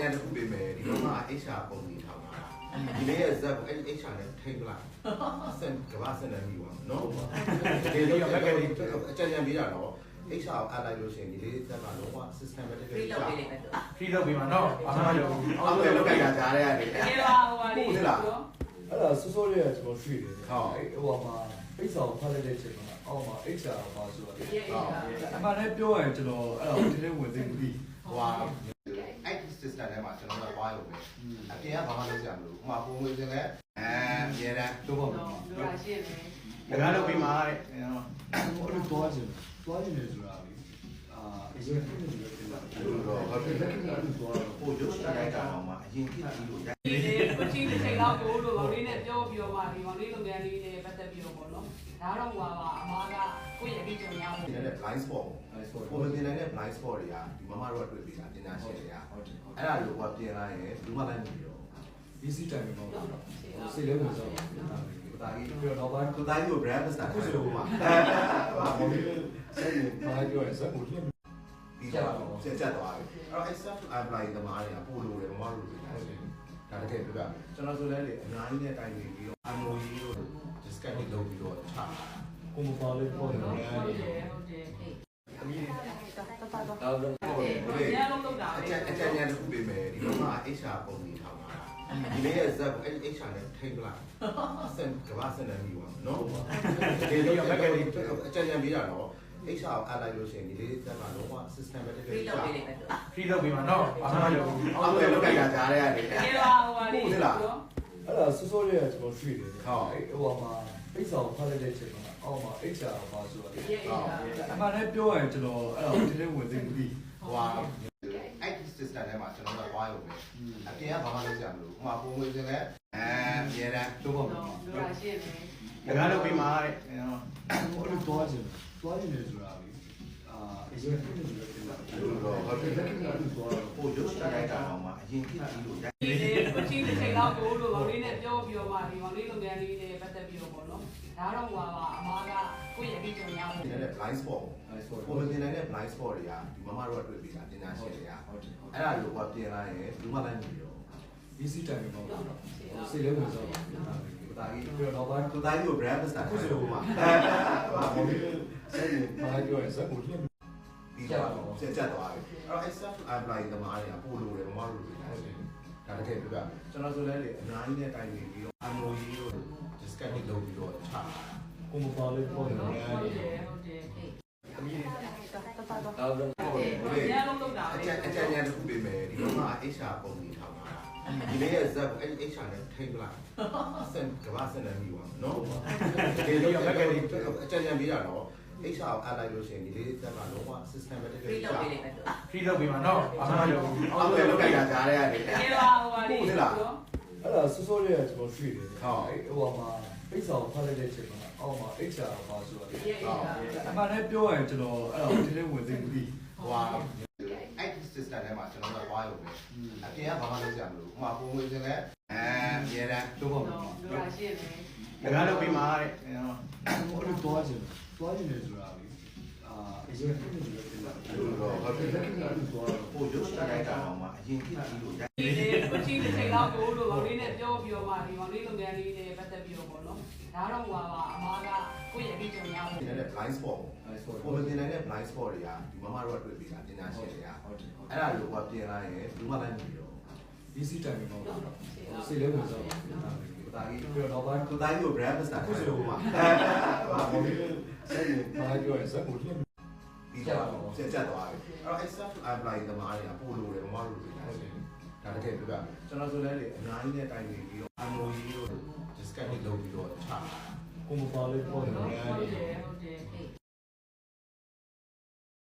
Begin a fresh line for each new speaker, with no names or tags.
ရန်တစ်ခုပြင်မယ်ဒီတော့က HR ပုံစံထောက်တာဒီနေ့ရဲ့ဇက်အဲ့ HR နဲ့ထိပ်လိုက်စင်ကဘာစင်နေပြီပါနော်ဒီလိုဘက်ကလေးအကြံဉာဏ်ပေးတာတော့ HR အားလိုက်လို့ရှိရင်ဒီလေးဇက်ကလုံးဝ systematic
ဖရီးလုပ်ပေးလိုက်မယ်သူ
ဖရီးလုပ်ပေးမှာနော်ဘာမှမလုပ်ဘူး
အောက်လည်းလောက်ကြတာကြားရတယ်တက
ယ်ပါဟိုပါလေ
အဲ့ဒါစိုးစိုးလေးကကျွန်တော်ရွှေ့တယ်ဟုတ်ဟိုမှာပိတ်ဆောင်ဖတ်လိုက်တဲ့ချိန်မှာအောက်မှာ HR ပါဆိုတော့အမှန်နဲ့ပြောရင်ကျွန်တော်အဲ့ဒါဒီနေ့ဝင်သိပြီ
ဟိုဟာအဲ့ system ထဲမှာကျွန်တော်တို့ဝိုင်းလို့ပဲအပြင်ကဘာမှလုပ်ကြမလို့ဟိုမှာပုံဝင်စင်လည်းအများတန်း
တော့ပါဘူး
ပြောတာရှင်းတယ်
ငါလုပ်ပေးမှာတဲ့
အဲ့လိုတွားခြင်းနေဆိုတာလေအရင်ကတည်းကပြောတာ
တော့ဘာဖြစ်လဲဟိုရုပ်ရှင်တိုင်းကတော့မှအရင်ကြည့်ကြည့်လို့
ဒီကိုချင်းတစ်ချိန်လောက်ကိုလို့ဗောင်းလေးနဲ့ပြောပြီးတော့မှဒီဗောင်းလေးလုပ်ငန်းလေးနဲ့ပတ်သက်ပြီးတော့ပေါ့နော်ဒါတော့ဟိုပါအမားကကိုယ့်ရဲ့အကြံဉာဏ်
ဒီနေ့ blind spot ပုံစံနေတဲ့ blind spot တွေကဒီမမတို့ကတွေ့ပြီးတာပညာရှင်တွေကအဲ့ဒါလိုကပြင်လိုက်ရင်ဘူးမလိုက်ဘူးရော
easy time ပေါ့စိတ်လေးဝင်စား
တာကြီးပြောတော့ဘာကိုတိုင်းကို brand master ကိုဆိုမှာ
ဘာလို့စိတ်ဘာပြောရစက်ကိုလင်း
ဒီချက်သွားပြီအဲ့တော့ except apply တမားတွေကပို့လို့တယ်မမတို့တွေဒါတကယ်ပြပြကျွန်တော်ဆိုလဲလေအများကြီးနဲ့တိုင်ပြီးတော့ MOE တို့ discount လုပ်ပြီးတော့ချတာ
ကိုမပါလေးပေါ့နော်
ဟုတ်တယ်
အမီးဟုတ်
ရလုံးလုပ်တာ
အကြံဉာဏ်တစ်ခုပေးမယ်ဒီတော့က HR ပုံစံထောက်တာဒီနေ့ရဲ့ဇက်အဲ့ HR နဲ့ထိပ်လိုက်စင်ကဘာစင်နေပြီပါနော်ဒီလိုဘက်ကလေးအကြံဉာဏ်ပေးတာတော့ HR အားလိုက်လို့ရှိရင်ဒီလေးဇက်ကလုံးဝ systematic
ဖရီးလုပ်ပေးလိုက်မယ်သူ
ဖရီးလုပ်ပေးမှာနော်ဘာမှမလုပ်ဘူး
အောက်လည်းလောက်ကြတာကြားရတယ်
တကယ်ပါဟိုပါလေ
အဲ့ဒါစိုးစိုးလေးကကျွန်တော်ရွှေ့တယ်ဟုတ်ဟိုမှာပိတ်ဆောင်ဖတ်လိုက်တဲ့ချိန်မှာအောက်မှာ HR ပါဆိုတော့အမှန်နဲ့ပြောရင်ကျွန်တော်အဲ့ဒါဒီနေ့ဝင်သိပြီ
ဟိုဟာအဲ့ system ထဲမှာကျွန်တော်တို့ဝိုင်းလို့ပဲအပြင်ကဘာမှလုပ်ကြမလို့ဟိုမှာပုံဝင်စင်လည်းအများတန်း
တော့ပါဘူး
ပြောတာရှင်းတယ်
ငါလုပ်ပေးမှာတဲ့
အဲ့လိုတွားခြင်းနေဆိုတာလေအရင်ကတည်းကပြောတာ
တော့ဘာဖြစ်လဲဟိုရုပ်ရှင်တိုင်းကတော့မှအရင်ကြည့်ကြည့်လို့
ဒီကိုချင်းတစ်ချိန်လောက်ကိုလို့ဗောင်းလေးနဲ့ပြောပြီးတော့မှဒီဗောင်းလေးလုပ်ငန်းလေးနဲ့ပတ်သက်ပြီးတော့ပေါ့နော်ဒါတော့ဟိုပါအမားကကိုယ့်ရဲ့အကြံဉာဏ်
ဒီနေ့ blind spot ပုံစံနေတဲ့ blind spot တွေကဒီမမတို့ကတွေ့ပြီးတာပညာရှင်တွေကအဲ့ဒါလိုကပြင်လိုက်ရင်ဘူးမလိုက်ဘူးရော
easy time ပေါ့စိတ်လေးဝင်စား
တာကြီးပြောတော့ဘာကိုတိုင်းကို brand master ကိုဆိုမှာ
ဘာလို့စိတ်ဘာပြောရစက်ကိုလင်း
ဒီချက်သွားပြီအဲ့တော့ except apply တမားတွေကပို့လို့တယ်မမတို့တွေဒါတကယ်ပြပြကျွန်တော်ဆိုလဲလေအများကြီးနဲ့တိုင်ပြီးတော့ MOE တို့ discount လုပ်ပြီးတော့ချတာ
ကိုမပါလေးပေါ့နော်
ဟုတ်တယ်
အမီး
ရလုံးလုပ်တာ
အကြံဉာဏ်တစ်ခုပေးမယ်ဒီတော့က HR ပုံစံထောက်တာဒီနေ့ရဲ့ဇက်အဲ့ HR နဲ့ထိပ်လိုက်စင်ကဘာစင်နေပြီပါနော်ဒီလိုဘက်ကလေးအကြံဉာဏ်ပေးတာတော့ HR အားလိုက်လို့ရှိရင်ဒီလေးဇက်ကလုံးဝ systematic
ဖရီးလုပ်ပေးလိုက်မယ်သူ
ဖရီးလုပ်ပေးမှာနော်ဘာမှမလုပ်ဘူး
အောက်လည်းလောက်ကြတာကြားရတယ်
တကယ်ပါဟိုပါလေ
အဲ့ဒါစိုးစိုးလေးကကျွန်တော်ရွှေ့တယ်ဟုတ်ဟိုမှာပိတ်ဆောင်ဖတ်လိုက်တဲ့ချိန်မှာအောက်မှာ HR ပါဆိုတော့အမှန်နဲ့ပြောရင်ကျွန်တော်အဲ့ဒါဒီနေ့ဝင်သိပြီ
ဟိုဟာအဲ့ system ထဲမှာကျွန်တော်တို့ဝိုင်းလို့ပဲအပြင်ကဘာမှလုပ်ကြမလို့ဟိုမှာပုံဝင်စင်လည်းအများတန်း
တော့ပါဘူး
ပြောတာရှင်းတယ်
ငါလုပ်ပေးမှာတဲ့
အဲ့လိုတွားခြင်းနေဆိုတာလေအရင်ကတည်းကပြောတာ
တော့ဘာဖြစ်လဲဟိုရုပ်ရှင်တိုင်းကတော့မှအရင်ကြည့်ကြည့်လို့
ဒီကိုချင်းတစ်ချိန်လောက်ကိုလို့ဗောင်းလေးနဲ့ပြောပြီးတော့မှဒီဗောင်းလေးလုပ်ငန်းလေးနဲ့ပတ်သက်ပြီးတော့ပေါ့နော်ဒါတော့ဟိုပါအမားကကိုယ့်ရဲ့အကြံဉာဏ်
ဒီနေ့ blind spot ပုံစံနေတဲ့ blind spot တွေကဒီမမတို့ကတွေ့ပြီးတာပညာရှင်တွေကအဲ့ဒါလိုကပြင်လိုက်ရင်ဘူးမလိုက်ဘူးရော
easy time ပေါ့စိတ်လေးဝင်စား
တာကြီးပြောတော့ဘာကိုတိုင်းကို brand master ကိုဆိုမှာ
ဘာလို့စိတ်ဘာပြောရစက်ကိုလင်း
ဒီချက်သွားပြီအဲ့တော့ except apply တမားတွေကပို့လို့တယ်မမတို့တွေဒါတကယ်ပြပြကျွန်တော်ဆိုလဲလေအများကြီးနဲ့တိုင်ပြီးတော့ MOE တို့ discount လုပ်ပြီးတော့ချတာ
ကိုမပါလေးပေါ့နော်
ဟုတ်တယ်